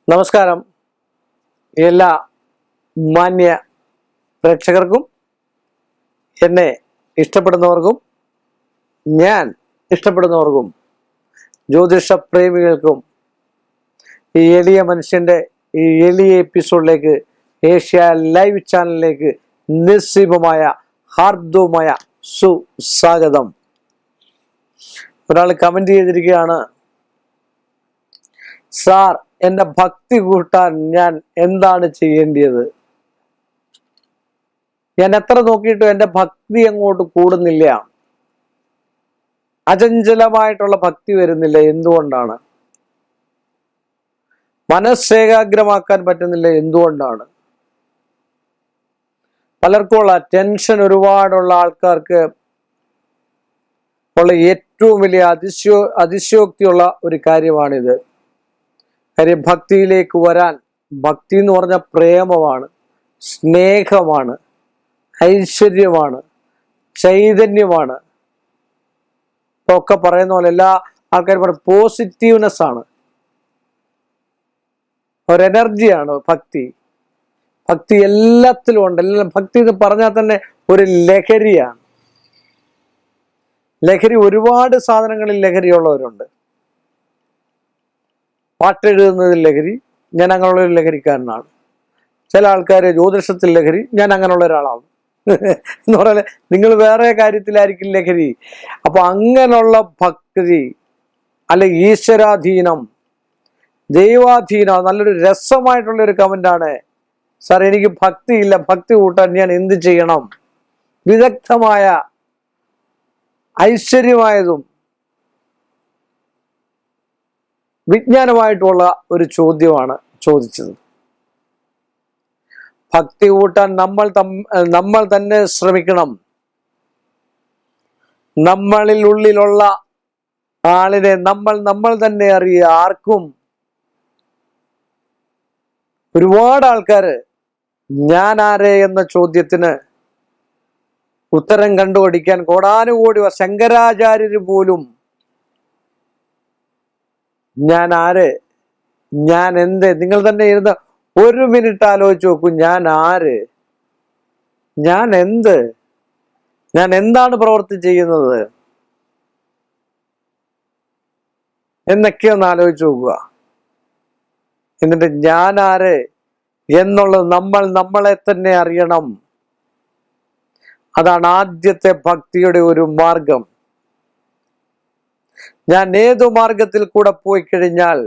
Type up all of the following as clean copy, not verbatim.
നമസ്കാരം എല്ലാ മാന്യ പ്രേക്ഷകർക്കും എന്നെ ഇഷ്ടപ്പെടുന്നവർക്കും ഞാൻ ഇഷ്ടപ്പെടുന്നവർക്കും ജ്യോതിഷ പ്രേമികൾക്കും ഈ എളിയ മനുഷ്യൻ്റെ ഈ എളിയ എപ്പിസോഡിലേക്ക് ഏഷ്യ ലൈവ് ചാനലിലേക്ക് നിസ്സീമമായ ഹാർദവുമായ സുസ്വാഗതം. ഒരാൾ കമന്റ് ചെയ്തിരിക്കുകയാണ്, സാർ എന്റെ ഭക്തി കൂട്ടാൻ ഞാൻ എന്താണ് ചെയ്യേണ്ടത്? ഞാൻ എത്ര നോക്കിയിട്ടും എന്റെ ഭക്തി അങ്ങോട്ട് കൂടുന്നില്ല, അചഞ്ചലമായിട്ടുള്ള ഭക്തി വരുന്നില്ല. എന്തുകൊണ്ടാണ്? മനസ്സേകാഗ്രമാക്കാൻ പറ്റുന്നില്ല. എന്തുകൊണ്ടാണ്? പലർക്കുമുള്ള ടെൻഷൻ, ഒരുപാടുള്ള ആൾക്കാർക്ക് ഉള്ള ഏറ്റവും വലിയ അതിശയോക്തിയുള്ള ഒരു കാര്യമാണിത്. കാര്യം ഭക്തിയിലേക്ക് വരാൻ, ഭക്തി എന്ന് പറഞ്ഞ പ്രേമമാണ്, സ്നേഹമാണ്, ഐശ്വര്യമാണ്, ചൈതന്യമാണ്. ഒക്കെ പറയുന്ന പോലെ എല്ലാ ആൾക്കാരും പറയും പോസിറ്റീവ്നെസ് ആണ്, ഒരു എനർജിയാണ് ഭക്തി. ഭക്തി എല്ലാത്തിലും ഉണ്ട്. എല്ലാം ഭക്തി എന്ന് പറഞ്ഞാൽ തന്നെ ഒരു ലഹരിയാണ്. ലഹരി, ഒരുപാട് സാധനങ്ങളിൽ ലഹരിയുള്ളവരുണ്ട്. പാട്ടെഴുതുന്നതിൽ ലഹരി, ഞാൻ അങ്ങനെയുള്ള ഒരു ലഹരിക്കാരനാണ്. ചില ആൾക്കാർ ജ്യോതിഷത്തിൽ ലഹരി, ഞാൻ അങ്ങനെയുള്ള ഒരാളാണ് എന്ന് പറഞ്ഞാൽ നിങ്ങൾ വേറെ കാര്യത്തിലായിരിക്കും ലഹരി. അപ്പൊ അങ്ങനെയുള്ള ഭക്തി അല്ലെ ഈശ്വരാധീനം, ദൈവാധീനം, നല്ലൊരു രസമായിട്ടുള്ള ഒരു കമന്റാണ്. സാർ എനിക്ക് ഭക്തിയില്ല, ഭക്തി കൂട്ടാൻ ഞാൻ എന്ത് ചെയ്യണം? വിദഗ്ധമായ ഐശ്വര്യമായതും വിജ്ഞാനമായിട്ടുള്ള ഒരു ചോദ്യമാണ് ചോദിച്ചത്. ഭക്തി കൂട്ടാൻ നമ്മൾ തന്നെ ശ്രമിക്കണം. നമ്മളിൽ ഉള്ളിലുള്ള ആളിനെ നമ്മൾ തന്നെ അറിയുക. ആർക്കും, ഒരുപാട് ആൾക്കാര് ഞാൻ ആരെ എന്ന ചോദ്യത്തിന് ഉത്തരം കണ്ടുപിടിക്കാൻ കോടാനുകോടി ശങ്കരാചാര്യര് പോലും ഞാൻ ആര്, ഞാൻ എന്ത്, നിങ്ങൾ തന്നെ ഇരുന്ന് ഒരു മിനിറ്റ് ആലോചിച്ച് നോക്കൂ. ഞാൻ ആര്, ഞാൻ എന്ത്, ഞാൻ എന്താണ് പ്രവൃത്തി ചെയ്യുന്നത് എന്നൊക്കെ ഒന്ന് ആലോചിച്ച് നോക്കുക. എന്നിട്ട് ഞാൻ ആര് എന്നുള്ളത് നമ്മളെ തന്നെ അറിയണം. അതാണ് ആദ്യത്തെ ഭക്തിയുടെ ഒരു മാർഗം. ഞാൻ ഏതു മാർഗത്തിൽ കൂടെ പോയി കഴിഞ്ഞാൽ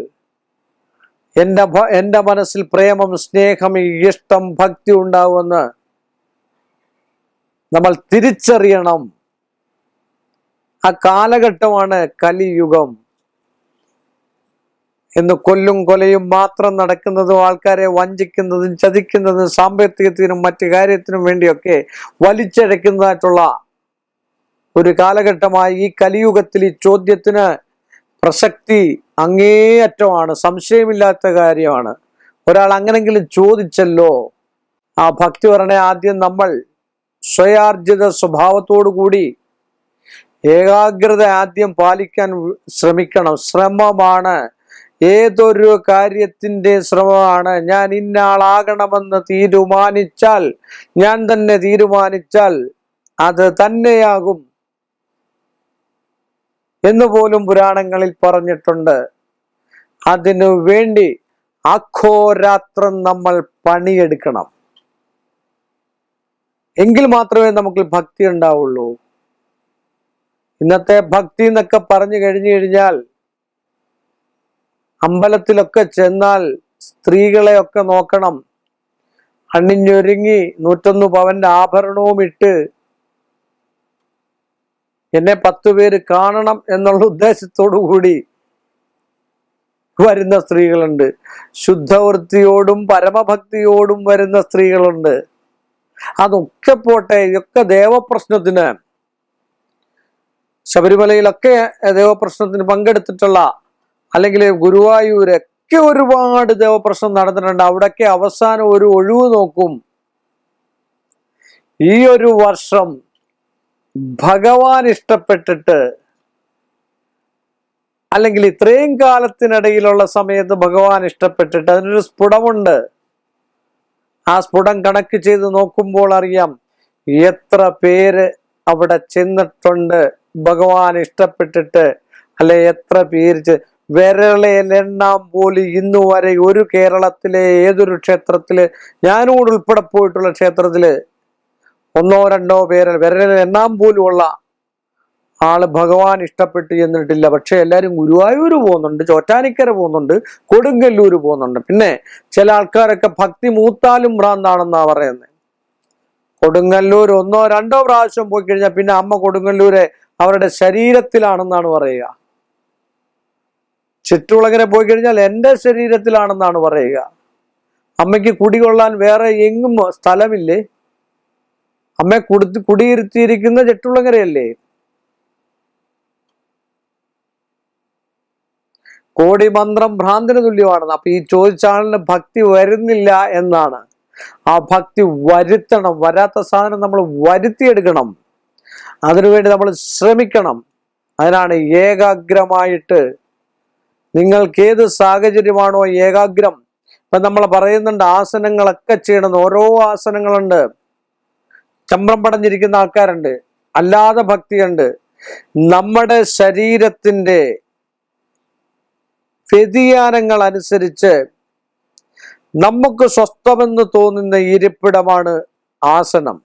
എൻ്റെ മനസ്സിൽ പ്രേമം, സ്നേഹം, ഇഷ്ടം, ഭക്തി ഉണ്ടാവുമെന്ന് നമ്മൾ തിരിച്ചറിയണം. ആ കാലഘട്ടമാണ് കലിയുഗം. എന്ന് കൊല്ലും കൊലയും മാത്രം നടക്കുന്നതും, ആൾക്കാരെ വഞ്ചിക്കുന്നതും ചതിക്കുന്നതും, സാമ്പത്തികത്തിനും മറ്റു കാര്യത്തിനും വേണ്ടിയൊക്കെ വലിച്ചഴക്കുന്നതായിട്ടുള്ള ഒരു കാലഘട്ടമായി ഈ കലിയുഗത്തിൽ ഈ ചോദ്യത്തിന് പ്രസക്തി അങ്ങേയറ്റമാണ്, സംശയമില്ലാത്ത കാര്യമാണ്. ഒരാൾ അങ്ങനെങ്കിലും ചോദിച്ചല്ലോ. ആ ഭക്തി പറഞ്ഞ ആദ്യം നമ്മൾ സ്വയാർജിത സ്വഭാവത്തോടു കൂടി ഏകാഗ്രത ആദ്യം പാലിക്കാൻ ശ്രമിക്കണം. ശ്രമമാണ്, ഏതൊരു കാര്യത്തിന്റെ ശ്രമമാണ്. ഞാൻ ഇന്നയാളാകണമെന്ന് തീരുമാനിച്ചാൽ, ഞാൻ തന്നെ തീരുമാനിച്ചാൽ അത് തന്നെയാകും എന്ന് പോലും പുരാണങ്ങളിൽ പറഞ്ഞിട്ടുണ്ട്. അതിനു വേണ്ടി അഹോരാത്രം നമ്മൾ പണിയെടുക്കണം. എങ്കിൽ മാത്രമേ നമുക്ക് ഭക്തി ഉണ്ടാവുള്ളൂ. ഇന്നത്തെ ഭക്തി എന്നൊക്കെ പറഞ്ഞു കഴിഞ്ഞാൽ അമ്പലത്തിലൊക്കെ ചെന്നാൽ സ്ത്രീകളെയൊക്കെ നോക്കണം, അണിഞ്ഞൊരുങ്ങി 101 പവന്റെ ആഭരണവും ഇട്ട് എന്നെ 10 പേര് കാണണം എന്നുള്ള ഉദ്ദേശത്തോടു കൂടി വരുന്ന സ്ത്രീകളുണ്ട്. ശുദ്ധവൃത്തിയോടും പരമഭക്തിയോടും വരുന്ന സ്ത്രീകളുണ്ട്. അതൊക്കെ പോട്ടെ, ഇതൊക്കെ ദേവപ്രശ്നത്തിന്, ശബരിമലയിലൊക്കെ ദേവപ്രശ്നത്തിന് പങ്കെടുത്തിട്ടുള്ള, അല്ലെങ്കിൽ ഗുരുവായൂരൊക്കെ ഒരുപാട് ദേവപ്രശ്നം നടന്നിട്ടുണ്ട്. അവിടൊക്കെ അവസാനം ഒരു ഒഴിവ് നോക്കും. ഈ ഒരു വർഷം ഭഗവാൻ ഇഷ്ടപ്പെട്ടിട്ട് അല്ലെങ്കിൽ ഇത്രയും കാലത്തിനിടയിലുള്ള സമയത്ത് ഭഗവാൻ ഇഷ്ടപ്പെട്ടിട്ട് അതിനൊരു സ്ഫുടമുണ്ട്. ആ സ്ഫുടം കണക്ക് ചെയ്ത് നോക്കുമ്പോൾ അറിയാം എത്ര പേര് അവിടെ ചെന്നിട്ടുണ്ട് ഭഗവാൻ ഇഷ്ടപ്പെട്ടിട്ട്. അല്ലെ എത്ര പേര് വിരളെണ്ണാൻ പോലും ഇന്നു വരെ ഒരു കേരളത്തിലെ ഏതൊരു ക്ഷേത്രത്തില്, ഞാനോട് ഉൾപ്പെടെ പോയിട്ടുള്ള ക്ഷേത്രത്തില് ഒന്നോ രണ്ടോ പേര് വിരലെണ്ണാൻ പോലും ഉള്ള ആള് ഭഗവാൻ ഇഷ്ടപ്പെട്ട് ചെന്നിട്ടില്ല. പക്ഷെ എല്ലാരും ഗുരുവായൂര് പോകുന്നുണ്ട്, ചോറ്റാനിക്കര പോകുന്നുണ്ട്, കൊടുങ്ങല്ലൂര് പോകുന്നുണ്ട്. പിന്നെ ചില ആൾക്കാരൊക്കെ ഭക്തി മൂത്താലും ഭ്രാന്താണെന്നാ പറയുന്നത്. കൊടുങ്ങല്ലൂർ ഒന്നോ രണ്ടോ പ്രാവശ്യം പോയി കഴിഞ്ഞാൽ പിന്നെ അമ്മ കൊടുങ്ങല്ലൂരെ അവരുടെ ശരീരത്തിലാണെന്നാണ് പറയുക. ചുറ്റുളകരെ പോയി കഴിഞ്ഞാൽ എൻ്റെ ശരീരത്തിലാണെന്നാണ് പറയുക. അമ്മയ്ക്ക് കുടികൊള്ളാൻ വേറെ എങ്ങും സ്ഥലമില്ലേ? അമ്മ കുടിയിരുത്തിയിരിക്കുന്ന ചെട്ടുളങ്ങരയല്ലേ? കോടിമന്ത്രം ഭ്രാന്തിന് തുല്യമാണെന്ന്. അപ്പൊ ഈ ചോദിച്ചാളിന് ഭക്തി വരുന്നില്ല എന്നാണ്. ആ ഭക്തി വരുത്തണം. വരാത്ത സാധനം നമ്മൾ വരുത്തിയെടുക്കണം. അതിനുവേണ്ടി നമ്മൾ ശ്രമിക്കണം. അതിനാണ് ഏകാഗ്രമായിട്ട് നിങ്ങൾക്ക് ഏത് സാഹചര്യമാണോ ഏകാഗ്രം. ഇപ്പൊ നമ്മൾ പറയുന്നുണ്ട് ആസനങ്ങളൊക്കെ ചെയ്യണം. ഓരോ ആസനങ്ങളുണ്ട്. ചമ്രം പടഞ്ഞിരിക്കുന്ന ആൾക്കാരുണ്ട്, അല്ലാതെ ഭക്തിയുണ്ട്. നമ്മുടെ ശരീരത്തിന്റെ വ്യതിയാനങ്ങൾ അനുസരിച്ച് നമുക്ക് സ്വസ്ഥമെന്ന് തോന്നുന്ന ഇരിപ്പിടമാണ് ആസനം.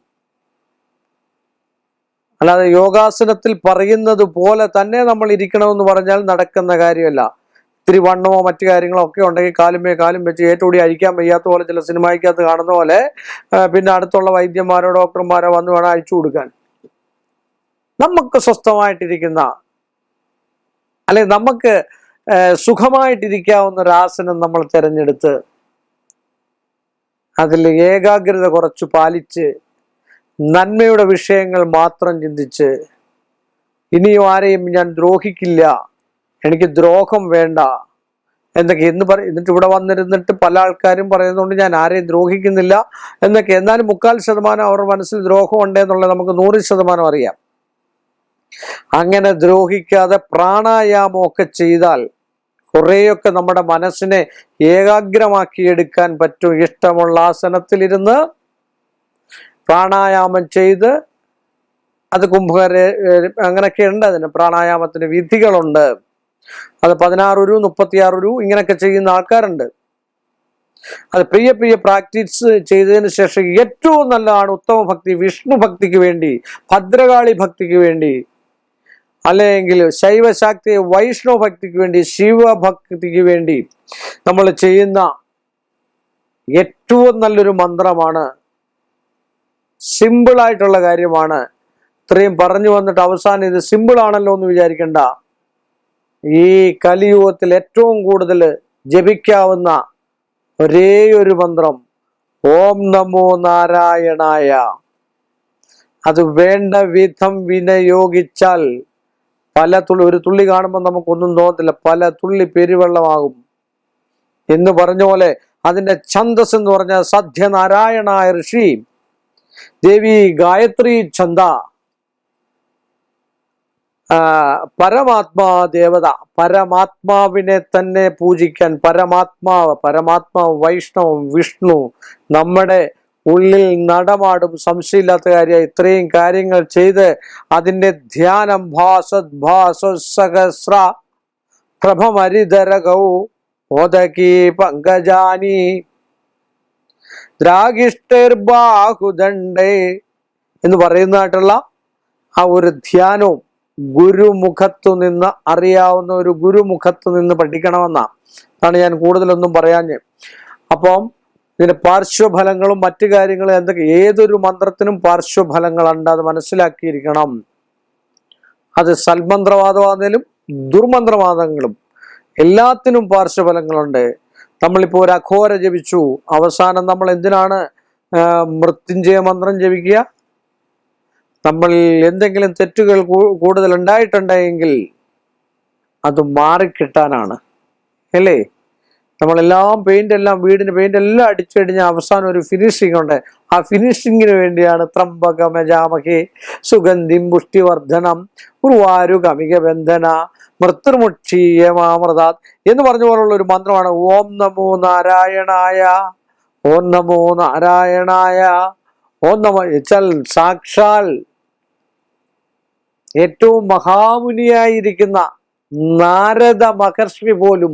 അല്ലാതെ യോഗാസനത്തിൽ പറയുന്നത് പോലെ തന്നെ നമ്മൾ ഇരിക്കണമെന്ന് പറഞ്ഞാൽ നടക്കുന്ന കാര്യമല്ല. ഇത്തിരി വണ്ണമോ മറ്റു കാര്യങ്ങളോ ഒക്കെ ഉണ്ടെങ്കിൽ കാലും വെച്ച് ഏറ്റവും അഴിക്കാൻ വയ്യാത്ത പോലെ ചില സിനിമയ്ക്കകത്ത് കാണുന്ന പോലെ പിന്നെ അടുത്തുള്ള വൈദ്യന്മാരോ ഡോക്ടർമാരോ വന്ന് വേണം അഴിച്ചു കൊടുക്കാൻ. നമുക്ക് സ്വസ്ഥമായിട്ടിരിക്കുന്ന, അല്ലെ നമുക്ക് സുഖമായിട്ടിരിക്കാവുന്ന ഒരു ആസനം നമ്മൾ തിരഞ്ഞെടുത്ത് അതിൽ ഏകാഗ്രത കുറച്ച് പാലിച്ച് നന്മയുടെ വിഷയങ്ങൾ മാത്രം ചിന്തിച്ച് ഇനിയും ആരെയും ഞാൻ ദ്രോഹിക്കില്ല, എനിക്ക് ദ്രോഹം വേണ്ട എന്നൊക്കെ എന്നിട്ട് ഇവിടെ വന്നിരുന്നിട്ട് പല ആൾക്കാരും പറയുന്നതുകൊണ്ട് ഞാൻ ആരെയും ദ്രോഹിക്കുന്നില്ല എന്നൊക്കെ. എന്നാലും 3/4% അവരുടെ മനസ്സിൽ ദ്രോഹം ഉണ്ടെന്നുള്ളത് നമുക്ക് 100% അറിയാം. അങ്ങനെ ദ്രോഹിക്കാതെ പ്രാണായാമമൊക്കെ ചെയ്താൽ കുറേയൊക്കെ നമ്മുടെ മനസ്സിനെ ഏകാഗ്രമാക്കിയെടുക്കാൻ പറ്റും. ഇഷ്ടമുള്ള ആസനത്തിലിരുന്ന് പ്രാണായാമം ചെയ്ത്, അത് കുംഭകര അങ്ങനെയൊക്കെ ഉണ്ട്. അതിന് പ്രാണായാമത്തിന് വിധികളുണ്ട്. അത് 16 ഉരു 36 ഉരു ഇങ്ങനെയൊക്കെ ചെയ്യുന്ന ആൾക്കാരുണ്ട്. അത് പ്രിയ പ്രാക്ടീസ് ചെയ്തതിന് ശേഷം ഏറ്റവും നല്ലതാണ് ഉത്തമ ഭക്തി. വിഷ്ണു ഭക്തിക്ക് വേണ്ടി, ഭദ്രകാളി ഭക്തിക്ക് വേണ്ടി, അല്ലെങ്കിൽ ശൈവശാക്തി വൈഷ്ണവ ഭക്തിക്ക് വേണ്ടി, ശിവഭക്തിക്ക് വേണ്ടി നമ്മൾ ചെയ്യുന്ന ഏറ്റവും നല്ലൊരു മന്ത്രമാണ്. സിമ്പിളായിട്ടുള്ള കാര്യമാണ്. ഇത്രയും പറഞ്ഞു വന്നിട്ട് അവസാനം ഇത് സിമ്പിൾ ആണല്ലോ എന്ന് വിചാരിക്കണ്ട. ഈ കലിയുഗത്തിൽ ഏറ്റവും കൂടുതൽ ജപിക്കാവുന്ന ഒരേ ഒരു മന്ത്രം ഓം നമോ നാരായണായ. അത് വേണ്ട വിധം വിനിയോഗിച്ചാൽ ഒരു തുള്ളി കാണുമ്പോൾ നമുക്കൊന്നും തോന്നത്തില്ല, പല തുള്ളി പെരുവെള്ളമാകും എന്ന് പറഞ്ഞ പോലെ അതിന്റെ ഛന്ദസ് എന്ന് പറഞ്ഞാൽ സത്യനാരായണായ ഋഷി ദേവി ഗായത്രി ഛന്ദ, പരമാത്മാ ദേവത, പരമാത്മാവിനെ തന്നെ പൂജിക്കാൻ പരമാത്മാവ് വൈഷ്ണവം വിഷ്ണു നമ്മുടെ ഉള്ളിൽ നടമാടും. സംശയമില്ലാത്ത കാര്യമായി ഇത്രയും കാര്യങ്ങൾ ചെയ്ത് അതിൻ്റെ ധ്യാനം സഹസ്ര പ്രഭമരിധരകൗ മോദകീ പങ്കജാനി ദ്രാഗിഷ്ഠിർബാഹുദണ്ഡേ എന്ന് പറയുന്നതായിട്ടുള്ള ആ ഒരു ധ്യാനവും ഗുരുമുഖത്തു നിന്ന് അറിയാവുന്ന ഒരു ഗുരുമുഖത്തു നിന്ന് പഠിക്കണമെന്നാണ് ഞാൻ കൂടുതലൊന്നും പറയാഞ്ഞ്. അപ്പം ഇതിന് പാർശ്വഫലങ്ങളും മറ്റു കാര്യങ്ങളും എന്തൊക്കെ, ഏതൊരു മന്ത്രത്തിനും പാർശ്വഫലങ്ങളുണ്ട്, അത് മനസ്സിലാക്കിയിരിക്കണം. അത് സൽമന്ത്രവാദമാണെങ്കിലും ദുർമന്ത്രവാദങ്ങളും എല്ലാത്തിനും പാർശ്വഫലങ്ങളുണ്ട്. നമ്മളിപ്പോൾ ഒരു അഘോര ജപിച്ചു, അവസാനം നമ്മൾ എന്തിനാണ് മൃത്യുഞ്ജയ മന്ത്രം ജപിക്കുക? നമ്മൾ എന്തെങ്കിലും തെറ്റുകൾ കൂടുതൽ ഉണ്ടായിട്ടുണ്ടെങ്കിൽ അത് മാറിക്കിട്ടാനാണ്, അല്ലേ? നമ്മളെല്ലാം വീടിന് പെയിന്റ് എല്ലാം അടിച്ചു കഴിഞ്ഞാൽ അവസാനം ഒരു ഫിനിഷിംഗ് ഉണ്ട്. ആ ഫിനിഷിങ്ങിന് വേണ്ടിയാണ് ത്രംബകമജാമഹേ സുഗന്ധിം പുഷ്ടിവർദ്ധനം ഉർവാരുകമിക ബന്ധന മൃത്യുമുക്ഷീയമാമൃതാത് എന്ന് പറഞ്ഞ പോലുള്ള ഒരു മന്ത്രമാണ് ഓം നമോ നാരായണായ, ഓം നമോ നാരായണായ, ഓം നമോ വെച്ചാൽ സാക്ഷാൽ ഏറ്റവും മഹാമുനിയായിരിക്കുന്ന നാരദ മഹർഷി പോലും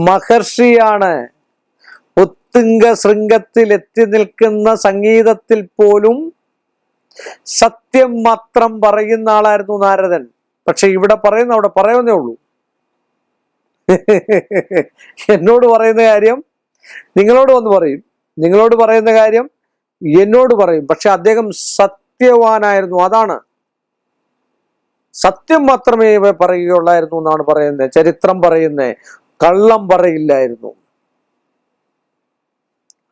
മഹർഷിയാണ്. ഉത്തുംഗ ശൃംഗത്തിൽ എത്തി നിൽക്കുന്ന സംഗീതത്തിൽ പോലും സത്യം മാത്രം പറയുന്ന ആളായിരുന്നു നാരദൻ. പക്ഷെ ഇവിടെ പറയുന്ന അവിടെ പറയുന്നേ ഉള്ളൂ. എന്നോട് പറയുന്ന കാര്യം നിങ്ങളോട് വന്ന് പറയും, നിങ്ങളോട് പറയുന്ന കാര്യം എന്നോട് പറയും. പക്ഷെ അദ്ദേഹം സത്യവാനായിരുന്നു. അതാണ്, സത്യം മാത്രമേ പറയുകയുള്ളായിരുന്നു എന്നാണ് പറയുന്നത്. ചരിത്രം പറയുന്നത് കള്ളം പറയില്ലായിരുന്നു.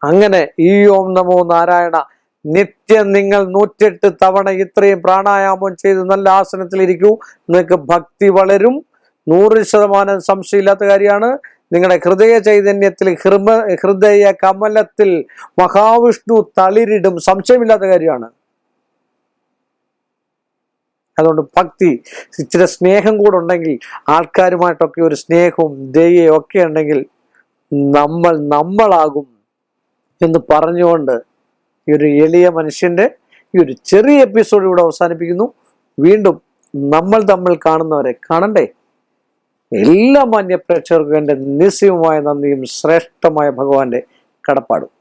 അങ്ങനെ ഈ ഓം നമോ നാരായണ നിത്യം നിങ്ങൾ 108 തവണ ഇത്രയും പ്രാണായാമം ചെയ്ത് നല്ല ആസനത്തിലിരിക്കൂ. നിങ്ങൾക്ക് ഭക്തി വളരും. 100% സംശയമില്ലാത്ത കാര്യമാണ്. നിങ്ങളുടെ ഹൃദയ ചൈതന്യത്തിൽ ഹൃദയ കമലത്തിൽ മഹാവിഷ്ണു തളിരിടും. സംശയമില്ലാത്ത കാര്യമാണ്. അതുകൊണ്ട് ഭക്തി, ഇച്ചിരി സ്നേഹം കൂടെ ഉണ്ടെങ്കിൽ, ആൾക്കാരുമായിട്ടൊക്കെ ഒരു സ്നേഹവും ദയയും ഒക്കെ ഉണ്ടെങ്കിൽ നമ്മളാകും എന്ന് പറഞ്ഞുകൊണ്ട് ഈ ഒരു എളിയ മനുഷ്യന്റെ ഈ ഒരു ചെറിയ എപ്പിസോഡ് ഇവിടെ അവസാനിപ്പിക്കുന്നു. വീണ്ടും നമ്മൾ തമ്മിൽ കാണുന്നവരെ കാണണ്ടേ. എല്ലാ മാന്യ പ്രേക്ഷകർക്കും എൻ്റെ നിസ്സീമമായ നന്ദിയും ശ്രേഷ്ഠമായ ഭഗവാന്റെ കടപ്പാടും.